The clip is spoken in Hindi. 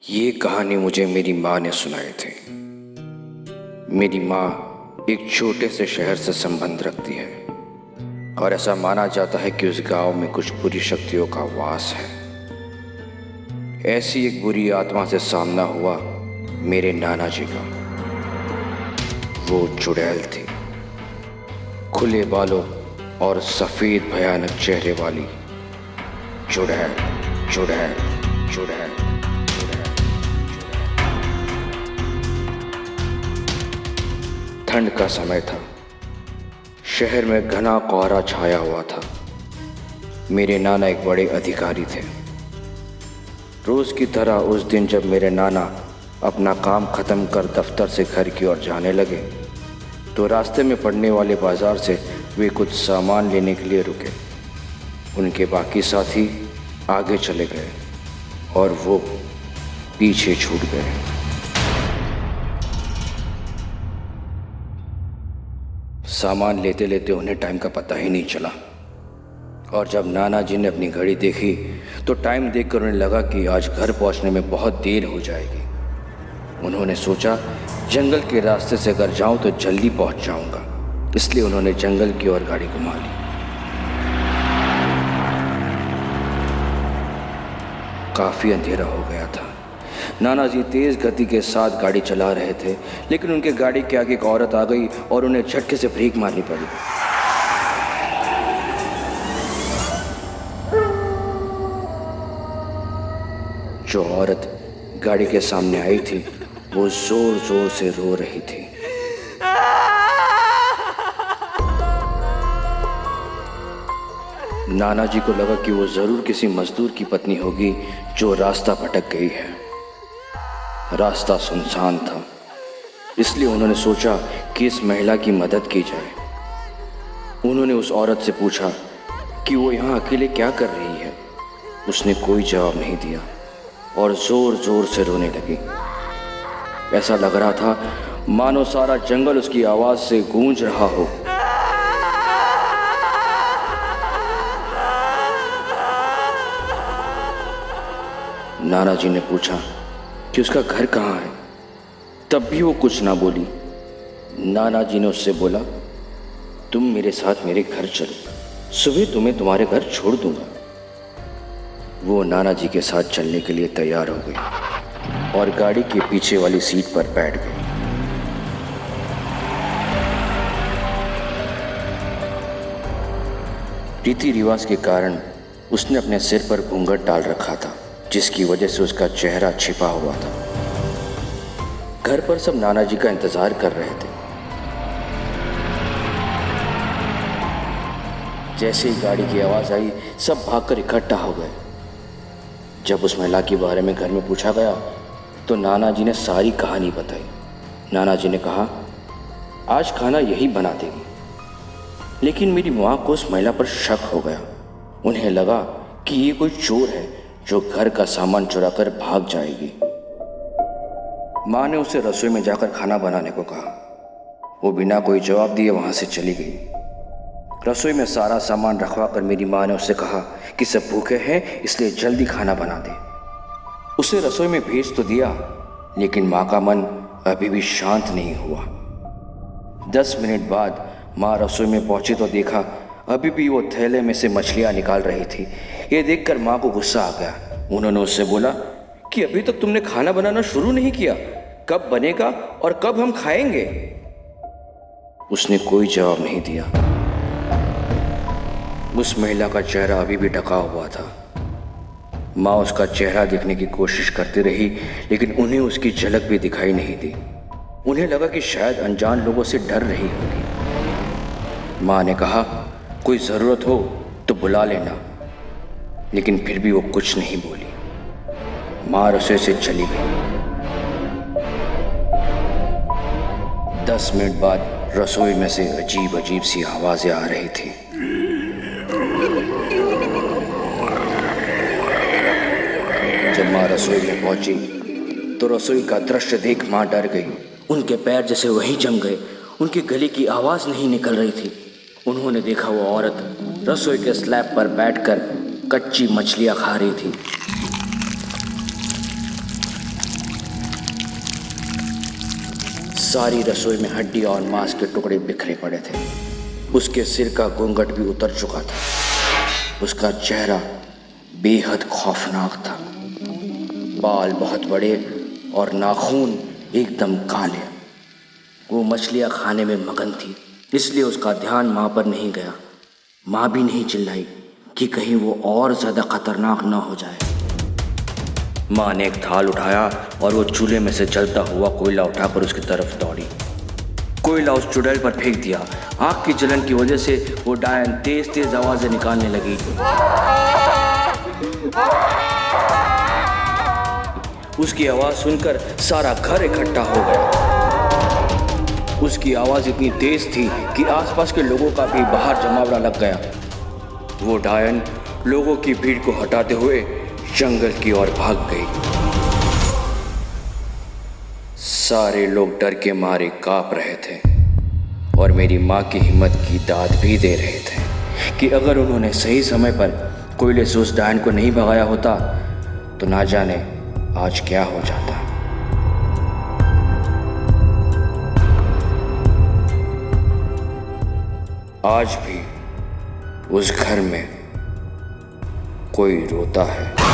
ये कहानी मुझे मेरी माँ ने सुनाई थी। मेरी माँ एक छोटे से शहर से संबंध रखती है और ऐसा माना जाता है कि उस गांव में कुछ बुरी शक्तियों का वास है। ऐसी एक बुरी आत्मा से सामना हुआ मेरे नाना जी का। वो चुड़ैल थी, खुले बालों और सफेद भयानक चेहरे वाली चुड़ैल चुड़ैल चुड़ैल। ठंड का समय था। शहर में घना कोहरा छाया हुआ था। मेरे नाना एक बड़े अधिकारी थे। रोज की तरह उस दिन जब मेरे नाना अपना काम खत्म कर दफ्तर से घर की ओर जाने लगे तो रास्ते में पड़ने वाले बाजार से वे कुछ सामान लेने के लिए रुके। उनके बाकी साथी आगे चले गए और वो पीछे छूट गए। सामान लेते लेते उन्हें टाइम का पता ही नहीं चला और जब नाना जी ने अपनी घड़ी देखी तो टाइम देखकर उन्हें लगा कि आज घर पहुंचने में बहुत देर हो जाएगी। उन्होंने सोचा जंगल के रास्ते से अगर जाऊं तो जल्दी पहुंच जाऊंगा, इसलिए उन्होंने जंगल की ओर गाड़ी घुमा ली। काफी अंधेरा हो गया था। नाना जी तेज गति के साथ गाड़ी चला रहे थे, लेकिन उनके गाड़ी के आगे एक औरत आ गई और उन्हें झटके से ब्रेक मारनी पड़ी। जो औरत गाड़ी के सामने आई थी वो जोर जोर से रो रही थी। नाना जी को लगा कि वो जरूर किसी मजदूर की पत्नी होगी जो रास्ता भटक गई है। रास्ता सुनसान था, इसलिए उन्होंने सोचा कि इस महिला की मदद की जाए। उन्होंने उस औरत से पूछा कि वो यहाँ अकेले क्या कर रही है। उसने कोई जवाब नहीं दिया और जोर जोर से रोने लगी। ऐसा लग रहा था मानो सारा जंगल उसकी आवाज से गूंज रहा हो। नाना जी ने पूछा कि उसका घर कहाँ है, तब भी वो कुछ ना बोली। नाना जी ने उससे बोला, तुम मेरे साथ मेरे घर चलो, सुबह तुम्हें तुम्हारे घर छोड़ दूंगा। वो नाना जी के साथ चलने के लिए तैयार हो गई और गाड़ी के पीछे वाली सीट पर बैठ गई। रीति रिवाज के कारण उसने अपने सिर पर घूंघट डाल रखा था, जिसकी वजह से उसका चेहरा छिपा हुआ था। घर पर सब नाना जी का इंतजार कर रहे थे। जैसे ही गाड़ी की आवाज आई सब भागकर इकट्ठा हो गए। जब उस महिला के बारे में घर में पूछा गया तो नाना जी ने सारी कहानी बताई। नाना जी ने कहा, आज खाना यही बना देगी। लेकिन मेरी माँ को उस महिला पर शक हो गया। उन्हें लगा कि ये कोई चोर है जो घर का सामान चुराकर भाग जाएगी। माँ ने उसे रसोई में जाकर खाना बनाने को कहा। वो बिना कोई जवाब दिए वहां से चली गई। रसोई में सारा सामान रखवा कर मेरी माँ ने उससे कहा कि सब भूखे हैं, इसलिए जल्दी खाना बना दे। उसे रसोई में भेज तो दिया, लेकिन माँ का मन अभी भी शांत नहीं हुआ। 10 मिनट बाद माँ रसोई में पहुंची तो देखा अभी भी वो थैले में से मछलियां निकाल रही थी। ये देखकर माँ को गुस्सा आ गया। उन्होंने उससे बोला कि अभी तक तुमने खाना बनाना शुरू नहीं किया, कब बनेगा और कब हम खाएंगे? उसने कोई जवाब नहीं दिया। उस महिला का चेहरा अभी भी ढका हुआ था। माँ उसका चेहरा देखने की कोशिश करती रही, लेकिन उन्हें उसकी झलक भी दिखाई नहीं दी। उन्हें लगा कि शायद अनजान लोगों से डर रही होगी। माँ ने कहा, कोई ज़रूरत हो तो बुला लेना, लेकिन फिर भी वो कुछ नहीं बोली। माँ रसोई से चली गई। 10 मिनट बाद रसोई में से अजीब अजीब सी आवाज़ें आ रही थी। जब माँ रसोई में पहुंची तो रसोई का दृश्य देख माँ डर गई। उनके पैर जैसे वहीं जम गए। उनके गले की आवाज़ नहीं निकल रही थी। उन्होंने देखा वो औरत रसोई के स्लैब पर बैठकर कच्ची मछलियां खा रही थी। सारी रसोई में हड्डी और मांस के टुकड़े बिखरे पड़े थे। उसके सिर का घूंघट भी उतर चुका था। उसका चेहरा बेहद खौफनाक था। बाल बहुत बड़े और नाखून एकदम काले। वो मछलियाँ खाने में मगन थी, इसलिए उसका ध्यान माँ पर नहीं गया। माँ भी नहीं चिल्लाई कि कहीं वो और ज़्यादा खतरनाक ना हो जाए। माँ ने एक थाल उठाया और वो चूल्हे में से जलता हुआ कोयला उठाकर उसकी तरफ दौड़ी। कोयला उस चुड़ैल पर फेंक दिया। आग की जलन की वजह से वो डायन तेज तेज आवाज़ें निकालने लगी। उसकी आवाज़ सुनकर सारा घर इकट्ठा हो गया। उसकी आवाज़ इतनी तेज थी कि आसपास के लोगों का भी बाहर जमावड़ा लग गया। वो डायन लोगों की भीड़ को हटाते हुए जंगल की ओर भाग गई। सारे लोग डर के मारे कांप रहे थे और मेरी माँ की हिम्मत की दाद भी दे रहे थे कि अगर उन्होंने सही समय पर कोयले से उस डायन को नहीं भगाया होता तो ना जाने आज क्या हो जाता। आज भी उस घर में कोई रोता है।